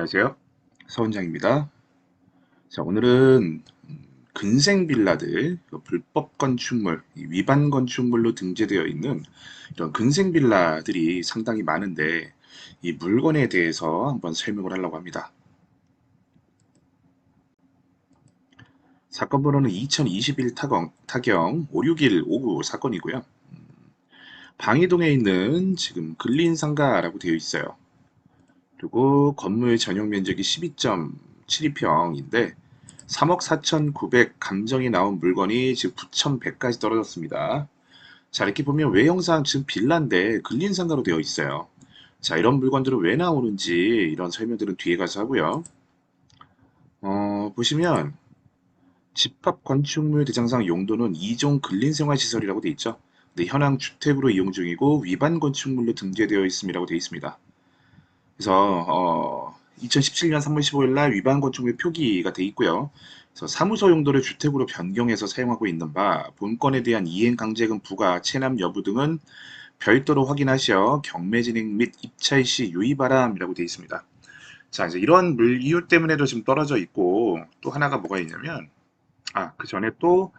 안녕하세요. 서원장입니다. 자, 오늘은 근생 빌라들, 불법 건축물, 위반 건축물로 등재되어 있는 이런 근생 빌라들이 상당히 많은데 이 물건에 대해서 한번 설명을 하려고 합니다. 사건 번호는 2021 타경 56159 사건이고요. 방이동에 있는 지금 근린상가라고 되어 있어요. 그리고 건물 전용 면적이 12.72평인데 3억 4,900 감정이 나온 물건이 지금 9,100까지 떨어졌습니다. 자, 이렇게 보면 외형상 지금 빌라인데 근린상가로 되어 있어요. 자, 이런 물건들은 왜 나오는지 이런 설명들은 뒤에 가서 하고요. 보시면 집합 건축물 대장상 용도는 2종 근린생활시설이라고 되어 있죠. 근데 현황 주택으로 이용 중이고 위반 건축물로 등재되어 있음이라고 되어 있습니다. 그래서 2017년 3월 15일 날 위반 건축물 표기가 돼 있고요. 그래서 사무소 용도를 주택으로 변경해서 사용하고 있는 바 본건에 대한 이행 강제금 부과, 체납 여부 등은 별도로 확인하셔 경매 진행 및 입찰 시 유의 바람이라고 되어 있습니다. 자, 이제 이런 물 이유 때문에도 지금 떨어져 있고 또 하나가 뭐가 있냐면 그 전에 또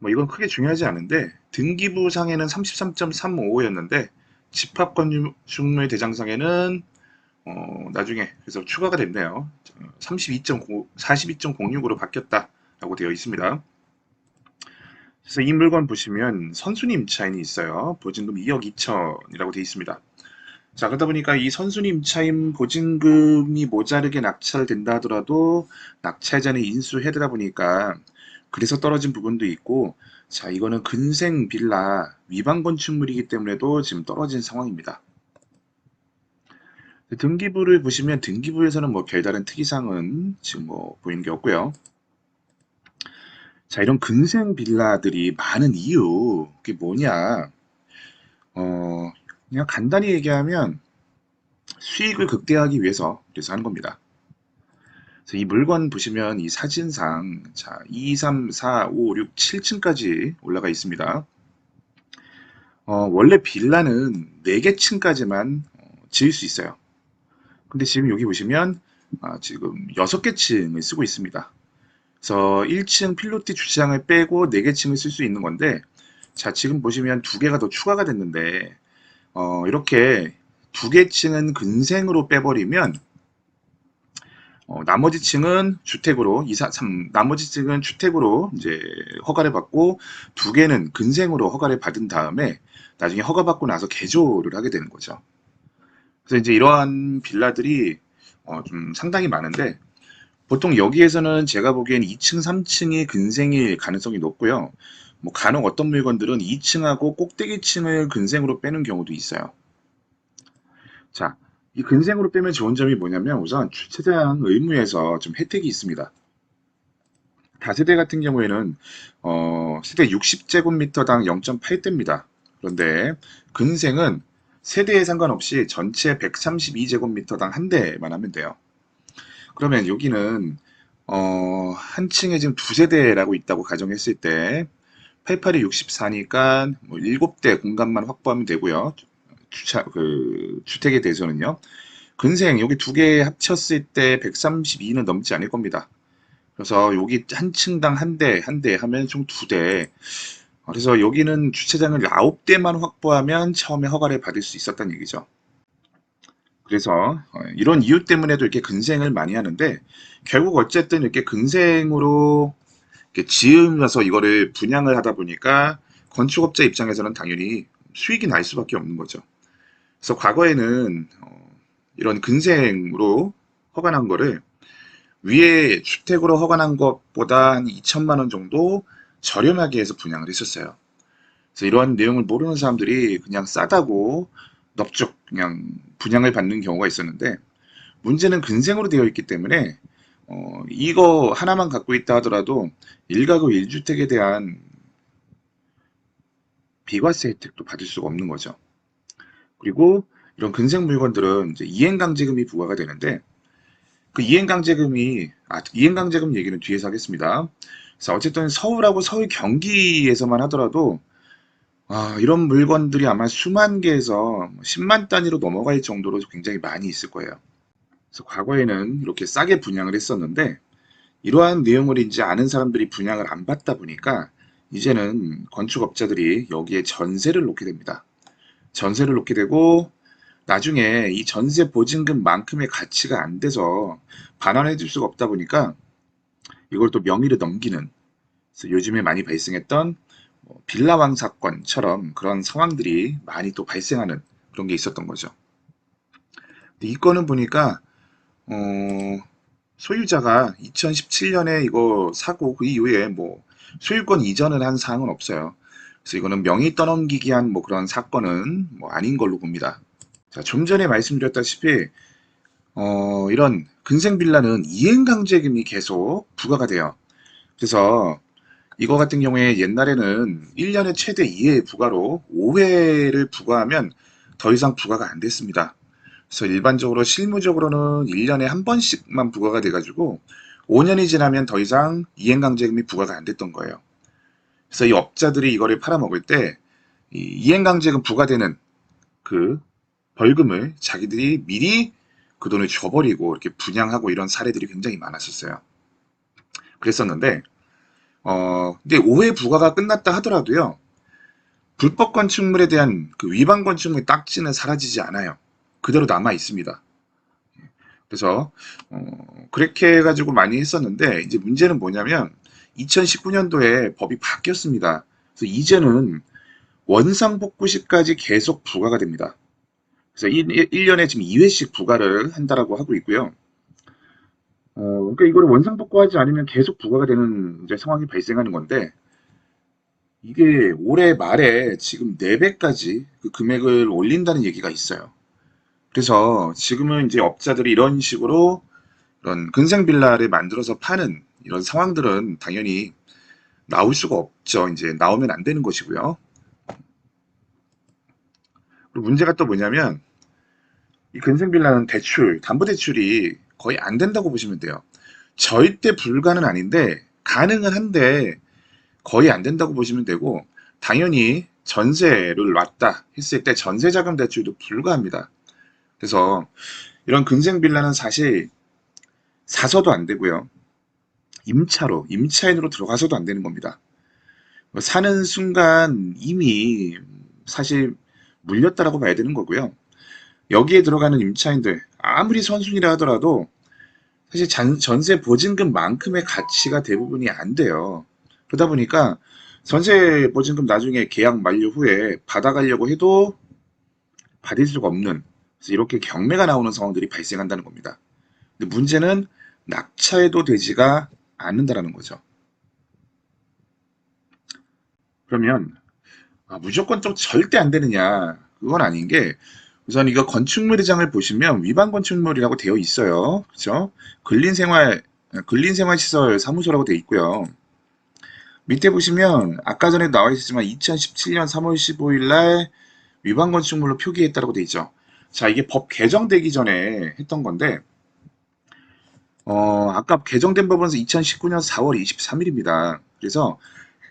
뭐 이건 크게 중요하지 않은데 등기부 상에는 33.35였는데 집합 건축물 대장상에는 나중에 그래서 추가가 됐네요. 32.0, 42.06으로 바뀌었다라고 되어 있습니다. 그래서 이 물건 보시면 선순위 임차인이 있어요. 보증금 2억 2천이라고 되어 있습니다. 자, 그러다 보니까 이 선순위 임차인 보증금이 모자르게 낙찰된다 하더라도 낙찰자는 인수해야 보니까 그래서 떨어진 부분도 있고, 자, 이거는 근생 빌라 위반 건축물이기 때문에도 지금 떨어진 상황입니다. 등기부를 보시면 등기부에서는 뭐 별다른 특이사항은 지금 뭐 보이는 게 없고요. 자, 이런 근생 빌라들이 많은 이유, 그게 뭐냐? 그냥 간단히 얘기하면 수익을 극대화하기 위해서 그래서 하는 겁니다. 그래서 이 물건 보시면 이 사진상, 자, 2, 3, 4, 5, 6, 7층까지 올라가 있습니다. 원래 빌라는 4개 층까지만 지을 수 있어요. 근데 지금 여기 보시면 지금 6개 층을 쓰고 있습니다. 그래서 1층 필로티 주차장을 빼고 4개 층을 쓸 수 있는 건데, 자, 지금 보시면 2개가 더 추가가 됐는데, 이렇게 2개 층은 근생으로 빼버리면, 나머지 층은 주택으로, 2, 4, 3, 나머지 층은 주택으로 이제 허가를 받고, 2개는 근생으로 허가를 받은 다음에, 나중에 허가받고 나서 개조를 하게 되는 거죠. 그래서 이제 이러한 빌라들이 좀 상당히 많은데, 보통 여기에서는 제가 보기엔 2층, 3층이 근생일 가능성이 높고요. 뭐 간혹 어떤 물건들은 2층하고 꼭대기층을 근생으로 빼는 경우도 있어요. 자, 이 근생으로 빼면 좋은 점이 뭐냐면 우선 주차장 의무에서 좀 혜택이 있습니다. 다세대 같은 경우에는 세대 60제곱미터당 0.8대입니다. 그런데 근생은 세대에 상관없이 전체 132제곱미터당 한 대만 하면 돼요. 그러면 여기는 한 층에 지금 2세대라고 있다고 가정했을 때 88이 64니까 뭐 7대 공간만 확보하면 되고요. 주택에 대해서는요. 근생 여기 2개 합쳤을 때 132는 넘지 않을 겁니다. 그래서 여기 한 층당 한 대, 한 대 하면 총 2대. 그래서 여기는 주차장을 9대만 확보하면 처음에 허가를 받을 수 있었다는 얘기죠. 그래서 이런 이유 때문에도 이렇게 근생을 많이 하는데 결국 어쨌든 이렇게 근생으로 이렇게 지으면서 이거를 분양을 하다 보니까 건축업자 입장에서는 당연히 수익이 날 수밖에 없는 거죠. 그래서 과거에는 이런 근생으로 허가난 거를 위에 주택으로 허가난 것보다 한 2천만 원 정도 저렴하게 해서 분양을 했었어요. 그래서 이러한 내용을 모르는 사람들이 그냥 싸다고 넙죽 그냥 분양을 받는 경우가 있었는데 문제는 근생으로 되어 있기 때문에 이거 하나만 갖고 있다 하더라도 1가구 1주택에 대한 비과세 혜택도 받을 수가 없는 거죠. 그리고 이런 근생 물건들은 이제 이행강제금이 부과가 되는데 그 이행강제금 얘기는 뒤에서 하겠습니다. 그래서 어쨌든 서울하고 서울 경기에서만 하더라도 이런 물건들이 아마 수만 개에서 10만 단위로 넘어갈 정도로 굉장히 많이 있을 거예요. 그래서 과거에는 이렇게 싸게 분양을 했었는데 이러한 내용을 이제 아는 사람들이 분양을 안 받다 보니까 이제는 건축업자들이 여기에 전세를 놓게 됩니다. 전세를 놓게 되고 나중에 이 전세 보증금만큼의 가치가 안 돼서 반환해 줄 수가 없다 보니까 이걸 또 명의로 넘기는, 그래서 요즘에 많이 발생했던 빌라왕 사건처럼 그런 상황들이 많이 또 발생하는 그런 게 있었던 거죠. 근데 이 건은 보니까 어, 소유자가 2017년에 이거 사고 그 이후에 뭐 소유권 이전을 한 사항은 없어요. 그래서 이거는 명의 떠넘기기 한 뭐 그런 사건은 뭐 아닌 걸로 봅니다. 자, 좀 전에 말씀드렸다시피 이런 근생 빌라는 이행 강제금이 계속 부과가 돼요. 그래서 이거 같은 경우에 옛날에는 1년에 최대 2회 부과로 5회를 부과하면 더 이상 부과가 안 됐습니다. 그래서 일반적으로 실무적으로는 1년에 한 번씩만 부과가 돼가지고 5년이 지나면 더 이상 이행강제금이 부과가 안 됐던 거예요. 그래서 이 업자들이 이거를 팔아먹을 때 이 이행강제금 부과되는 그 벌금을 자기들이 미리 그 돈을 줘버리고 이렇게 분양하고 이런 사례들이 굉장히 많았었어요. 그랬었는데 근데 5회 부과가 끝났다 하더라도요. 불법 건축물에 대한 그 위반 건축물 딱지는 사라지지 않아요. 그대로 남아 있습니다. 그래서 그렇게 해가지고 많이 했었는데 이제 문제는 뭐냐면 2019년도에 법이 바뀌었습니다. 그래서 이제는 원상복구시까지 계속 부과가 됩니다. 그래서 1년에 지금 2회씩 부과를 한다라고 하고 있고요. 그러니까 이거를 원상복구하지 않으면 계속 부과가 되는 이제 상황이 발생하는 건데 이게 올해 말에 지금 4배까지 그 금액을 올린다는 얘기가 있어요. 그래서 지금은 이제 업자들이 이런 식으로 이런 근생 빌라를 만들어서 파는 이런 상황들은 당연히 나올 수가 없죠. 이제 나오면 안 되는 것이고요. 그리고 문제가 또 뭐냐면 이 근생 빌라는 대출, 담보 대출이 거의 안 된다고 보시면 돼요. 절대 불가는 아닌데 가능은 한데 거의 안 된다고 보시면 되고 당연히 전세를 놨다 했을 때 전세자금 대출도 불가합니다. 그래서 이런 근생 빌라는 사실 사서도 안 되고요. 임차인으로 들어가서도 안 되는 겁니다. 사는 순간 이미 사실 물렸다라고 봐야 되는 거고요. 여기에 들어가는 임차인들 아무리 선순위라 하더라도 사실 전세 보증금만큼의 가치가 대부분이 안 돼요. 그러다 보니까 전세 보증금 나중에 계약 만료 후에 받아가려고 해도 받을 수가 없는, 그래서 이렇게 경매가 나오는 상황들이 발생한다는 겁니다. 근데 문제는 낙찰도 되지가 않는다라는 거죠. 그러면 무조건 좀 절대 안 되느냐? 그건 아닌 게 우선 이거 건축물의장을 보시면 위반 건축물이라고 되어 있어요. 그렇죠? 근린생활시설 사무소라고 되어 있고요. 밑에 보시면 아까 전에 나와 있었지만 2017년 3월 15일 날 위반 건축물로 표기했다고 되어 있죠. 자, 이게 법 개정되기 전에 했던 건데 아까 개정된 법은 2019년 4월 23일입니다. 그래서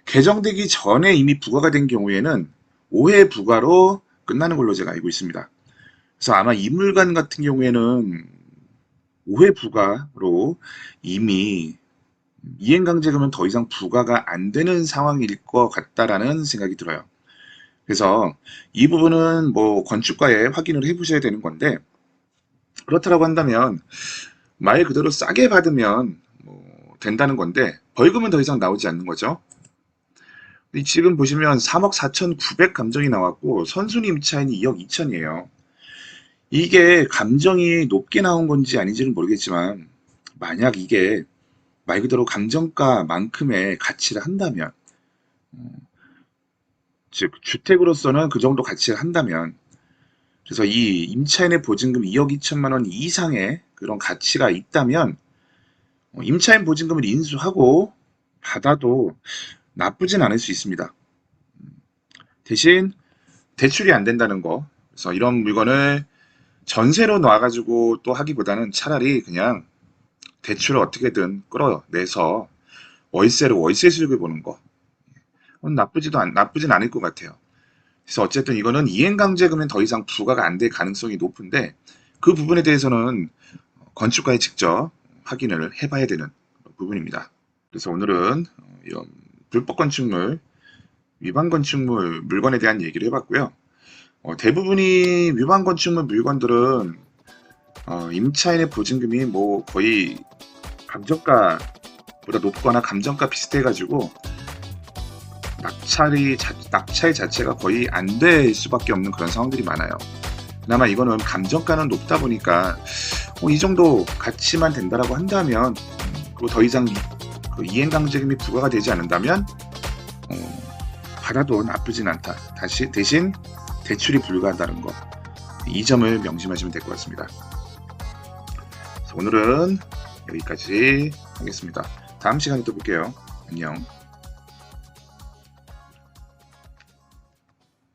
개정되기 전에 이미 부과가 된 경우에는 5회 부과로 끝나는 걸로 제가 알고 있습니다. 그래서 아마 이 물관 같은 경우에는 5회 부과로 이미 이행강제금은 더 이상 부과가 안 되는 상황일 것 같다라는 생각이 들어요. 그래서 이 부분은 뭐 건축가에 확인을 해보셔야 되는 건데 그렇다고 한다면 말 그대로 싸게 받으면 뭐 된다는 건데 벌금은 더 이상 나오지 않는 거죠. 지금 보시면 3억 4,900 감정이 나왔고 선순위 임차인이 2억 2천이에요. 이게 감정이 높게 나온 건지 아닌지는 모르겠지만 만약 이게 말 그대로 감정가만큼의 가치를 한다면 즉 주택으로서는 그 정도 가치를 한다면 그래서 이 임차인의 보증금 2억 2천만 원 이상의 그런 가치가 있다면 임차인 보증금을 인수하고 받아도 나쁘진 않을 수 있습니다. 대신 대출이 안 된다는 거. 그래서 이런 물건을 전세로 놔가지고 또 하기보다는 차라리 그냥 대출을 어떻게든 끌어내서 월세로 월세 수익을 보는 거. 그건 나쁘진 않을 것 같아요. 그래서 어쨌든 이거는 이행강제금은 더 이상 부과가 안 될 가능성이 높은데 그 부분에 대해서는 건축가에 직접 확인을 해봐야 되는 부분입니다. 그래서 오늘은 이런 불법 건축물, 위반 건축물 물건에 대한 얘기를 해봤고요. 대부분이 위반 건축물 물건들은 임차인의 보증금이 뭐 거의 감정가보다 높거나 감정가 비슷해가지고 낙찰 자체가 거의 안 될 수밖에 없는 그런 상황들이 많아요. 그나마 이거는 감정가는 높다 보니까 이 정도 가치만 된다라고 한다면, 그리고 더 이상 그 이행강제금이 부과가 되지 않는다면 받아도 나쁘진 않다. 대신 대출이 불가하다는 거, 이 점을 명심하시면 될 것 같습니다. 그래서 오늘은 여기까지 하겠습니다. 다음 시간에 또 볼게요. 안녕.